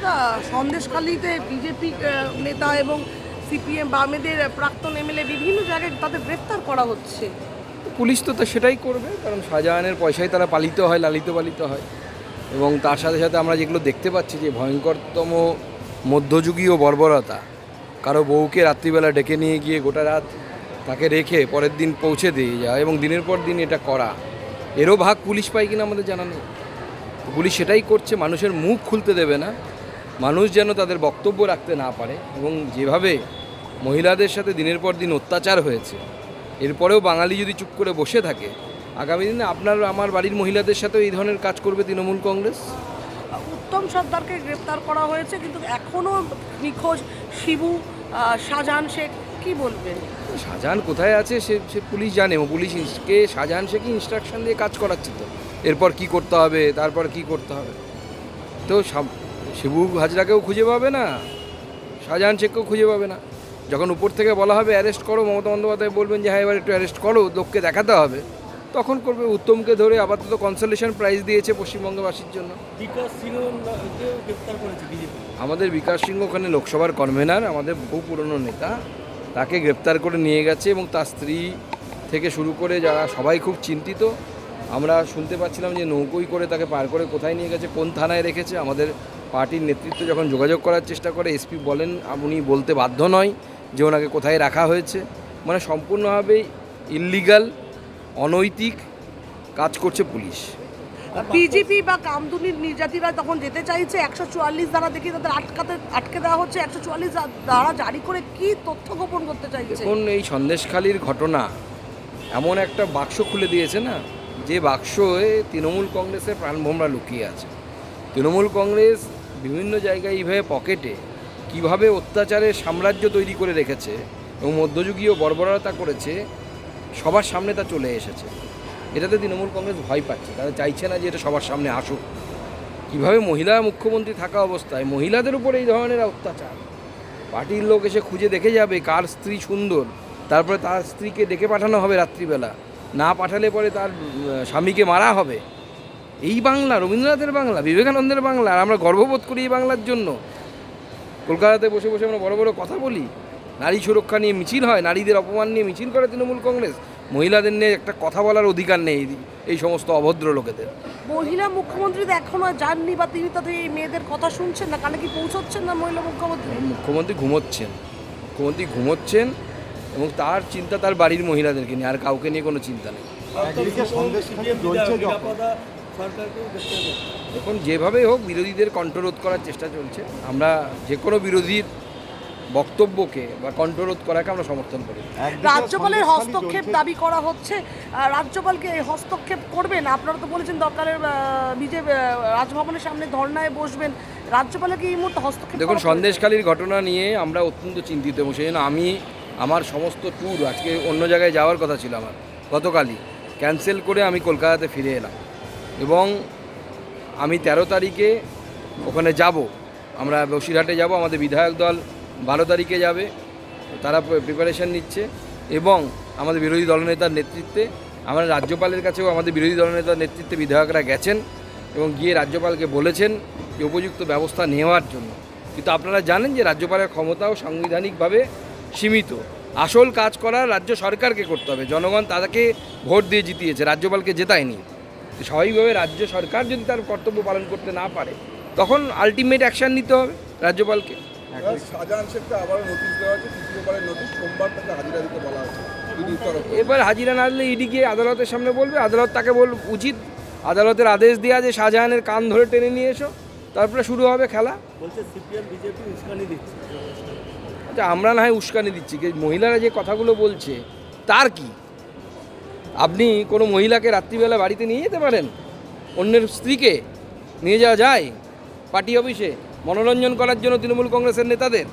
দা সন্দেশখালীতে BJP নেতা এবং CPM বামেদের প্রাক্তন এমএলএ বিভিন্ন জায়গায় তাদের গ্রেফতার করা হচ্ছে। পুলিশ তো সেটাই করবে, কারণ শাহজাহানের পয়সায় তারা পালিত হয়, লালিত পালিত হয়। এবং তার সাথে সাথে আমরা যেগুলো দেখতে পাচ্ছি যে ভয়ঙ্করতম মধ্যযুগীয় বর্বরতা, কারো বউকে রাত্রিবেলা ডেকে নিয়ে গিয়ে গোটা রাত তাকে রেখে পরের দিন পৌঁছে দিয়ে যাওয়া এবং দিনের পর দিন এটা করা, এরও ভাগ পুলিশ পায় কিনা আমাদের জানা নেই। পুলিশ সেটাই করছে, মানুষের মুখ খুলতে দেবে না, মানুষ যেন তাদের বক্তব্য রাখতে না পারে। এবং যেভাবে মহিলাদের সাথে দিনের পর দিন অত্যাচার হয়েছে, এরপরেও বাঙালি যদি চুপ করে বসে থাকে, আগামী দিনে আপনার আমার বাড়ির মহিলাদের সাথেও এই ধরনের কাজ করবে তৃণমূল কংগ্রেস। উত্তম সর্দারকে গ্রেফতার করা হয়েছে, কিন্তু এখনও নিখোঁজ শিবু, শাহজাহান শেখ, কি বলবেন? শাহজাহান কোথায় আছে সে পুলিশ জানে, ও পুলিশকে শাহজাহান শেখই ইনস্ট্রাকশন দিয়ে কাজ করাচ্ছে। তো এরপর কি করতে হবে, তারপর কি করতে হবে, তো শিবু হাজরাকেও খুঁজে পাবে না, শাহজাহান শেখকেও খুঁজে পাবে না। যখন উপর থেকে বলা হবে অ্যারেস্ট করো, মমতা বন্দ্যোপাধ্যায় বলবেন যে হ্যাঁ এবার একটু অ্যারেস্ট করো, লোককে দেখাতে হবে, তখন করবে। উত্তমকে ধরে আপাতত কনসোলেশন প্রাইজ দিয়েছে পশ্চিমবঙ্গবাসীর জন্য। আমাদের বিকাশ সিংহ ওখানে লোকসভার কনভেনার, আমাদের বহু পুরনো নেতা, তাকে গ্রেপ্তার করে নিয়ে গেছে এবং তার স্ত্রী থেকে শুরু করে যারা সবাই খুব চিন্তিত। আমরা শুনতে পাচ্ছিলাম যে নৌকোই করে তাকে পার করে কোথায় নিয়ে গেছে, কোন থানায় রেখেছে। আমাদের পার্টির নেতৃত্ব যখন যোগাযোগ করার চেষ্টা করে, এসপি বলেন উনি বলতে বাধ্য নয় যে ওনাকে কোথায় রাখা হয়েছে। মানে সম্পূর্ণভাবেই ইললিগাল, অনৈতিক কাজ করছে পুলিশ। বিজেপি বা কামদুনির নির্যাতিরা তখন যেতে চাইছে, 144 ধারা দেখে তাদের আটকে দেওয়া হচ্ছে। 144 ধারা জারি করে কি তথ্য গোপন করতে চাইছে? এখন এই সন্দেশখালীর ঘটনা এমন একটা বাক্স খুলে দিয়েছে না, যে বাক্সে তৃণমূল কংগ্রেসের প্রাণভোমরা লুকিয়ে আছে। তৃণমূল কংগ্রেস বিভিন্ন জায়গায় এইভাবে পকেটে কিভাবে অত্যাচারের সাম্রাজ্য তৈরি করে রেখেছে এবং মধ্যযুগীয় বর্বরতা করেছে, সবার সামনে তা চলে এসেছে। এটাতে তৃণমূল কংগ্রেস ভয় পাচ্ছে, তারা চাইছে না যে এটা সবার সামনে আসুক। কীভাবে মহিলা মুখ্যমন্ত্রী থাকা অবস্থায় মহিলাদের উপর এই ধরনের অত্যাচার, পার্টির লোক এসে খুঁজে দেখে যাবে কার স্ত্রী সুন্দর, তারপরে তার স্ত্রীকে ডেকে পাঠানো হবে রাত্রিবেলা, না পাঠালে পরে তার স্বামীকে মারা হবে। এই বাংলা রবীন্দ্রনাথের বাংলা, বিবেকানন্দের বাংলা, আর আমরা গর্ববোধ করি এই বাংলার জন্য। কলকাতাতে বসে বসে আমরা বড় বড় কথা বলি, নারী সুরক্ষা নিয়ে মিছিল হয়, নারীদের অপমান নিয়ে মিছিল করে তৃণমূল কংগ্রেস, মহিলাদের নিয়ে একটা কথা বলার অধিকার নেই এই সমস্ত অভদ্র লোকেদের। মহিলা মুখ্যমন্ত্রী তো এখনো যাননি, বা তিনি তাদের এই মেয়েদের কথা শুনছেন না, কানে কি পৌঁছচ্ছেন না মহিলা মুখ্যমন্ত্রী? মুখ্যমন্ত্রী ঘুমোচ্ছেন এবং তার চিন্তা তার বাড়ির মহিলাদেরকে নিয়ে, আর কাউকে নিয়ে কোনো চিন্তা নেই। এখন যেভাবেই হোক বিরোধীদের কণ্ঠরোধ করার চেষ্টা চলছে। আমরা যে কোনো বিরোধীর বক্তব্যকে বা কণ্ঠরোধ করাকে আমরা সমর্থন করি। রাজ্যপালের হস্তক্ষেপ দাবি করা হচ্ছে, রাজ্যপালকে হস্তক্ষেপ করবেন? আপনারা তো বলেছেন দরকারের বিজেপি রাজভবনের সামনে ধর্নায় বসবেন, রাজ্যপালকে এই মুহূর্তে হস্তক্ষেপ? দেখুন, সন্দেশখালীর ঘটনা নিয়ে আমরা অত্যন্ত চিন্তিত এবং সেই জন্য আমি আমার সমস্ত ট্যুর, আজকে অন্য জায়গায় যাওয়ার কথা ছিল আমার, গতকালই ক্যান্সেল করে আমি কলকাতাতে ফিরে এলাম এবং আমি 13 তারিখে ওখানে যাব। আমরা বসিরহাটে যাব, আমাদের বিধায়ক দল 12 তারিখে যাবে, তারা প্রিপারেশন নিচ্ছে এবং আমাদের বিরোধী দলনেতার নেতৃত্বে, আমরা রাজ্যপালের কাছেও আমাদের বিরোধী দলনেতার নেতৃত্বে বিধায়করা গেছেন এবং গিয়ে রাজ্যপালকে বলেছেন যে উপযুক্ত ব্যবস্থা নেওয়ার জন্য। কিন্তু আপনারা জানেন যে রাজ্যপালের ক্ষমতাও সাংবিধানিকভাবে সীমিত। আসল কাজ করা রাজ্য সরকারকে করতে হবে, জনগণ তাদেরকে ভোট দিয়ে জিতিয়েছে, রাজ্যপালকে জেতায়নি। স্বাভাবিকভাবে রাজ্য সরকার যদি তার কর্তব্য পালন করতে না পারে, তখন আলটিমেট অ্যাকশান নিতে হবে রাজ্যপালকে। শাহজাহান শেখকে আবারও নোটিশ দেওয়া হয়েছে, তৃতীয়বারের নোটিশ, সোমবার তাকে হাজিরা দিতে বলা হয়েছে। এবার হাজিরা না দিলে ইডি গিয়ে আদালতের সামনে বলবে, আদালত তাকে উচিত আদালতের আদেশ দেওয়া যে শাহজাহানের কান ধরে টেনে নিয়ে এসো, তারপরে শুরু হবে খেলা। বলছে সিপিএম বিজেপি উস্কানি দিচ্ছে। আচ্ছা, আমরা না হয় উস্কানি দিচ্ছি, মহিলারা যে কথাগুলো বলছে তার কি? আপনি কোনো মহিলাকে রাত্রিবেলা বাড়িতে নিয়ে যেতে পারেন? অন্যের স্ত্রীকে নিয়ে যাওয়া যায় পার্টি অফিসে মনোরঞ্জন করার জন্য তৃণমূল কংগ্রেসের নেতাদের?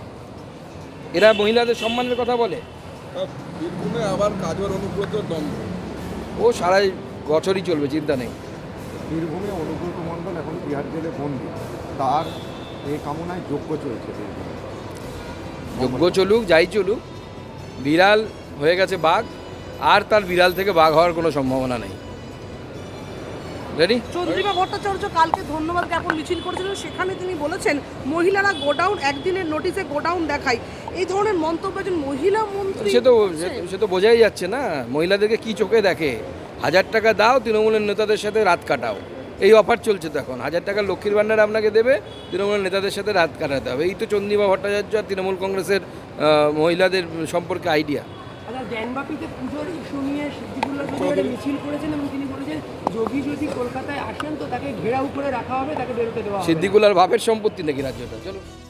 এরা মহিলাদের সম্মানের কথা বলে। বীরভূমে আবার কাজল অনুব্রত দ্বন্দ্ব, ও সারা বছরই চলবে, চিন্তা নেই। বীরভূমে অনুব্রত মণ্ডল এখন তিহার জেলে বন্দী, তার এই কামনায় যজ্ঞ চলছে। যজ্ঞ চলুক, যাই চলুক, বিড়াল হয়ে গেছে বাঘ, আর তার বিড়াল থেকে বাঘ হওয়ার কোনো সম্ভাবনা নেই। রেডি? চন্দ্রিমা ভট্টাচার্য কালকে ধন্যবাদ জ্ঞাপন মিছিল করেছিলেন, সেখানে তিনি বলেছেন মহিলারা গোডাউন একদিনের নোটিশে গোডাউন দেখায়। এই ধরনের মন্তব্য একজন মহিলা মন্ত্রী সে তো বোঝাই যাচ্ছে না মহিলাদেরকে কি চোখে দেখে। 1000 টাকা দাও, তৃণমূলের নেতাদের সাথে রাত কাটাও, এই অফার চলছে তো এখন। 1000 টাকা লক্ষ্মীর ভাণ্ডার আপনাকে দেবে, তৃণমূলের নেতাদের সাথে রাত কাটাতে হবে। এই তো চন্দ্রিমা ভট্টাচার্য আর তৃণমূল কংগ্রেসের মহিলাদের সম্পর্কে আইডিয়া। আচ্ছা, জ্ঞানবাপীতে পুজোর ইস্যু নিয়ে সিদ্দিকুল্লাহ চৌধুরী মিছিল করেছেন এবং তিনি বলেছেন যোগী যদি কলকাতায় আসেন তো তাকে ঘেরাও করে রাখা হবে, তাকে বেরোতে দেওয়া হবে না। সিদ্দিকুল্লাহর বাপের সম্পত্তি নাকি রাজ্যটা? চলো।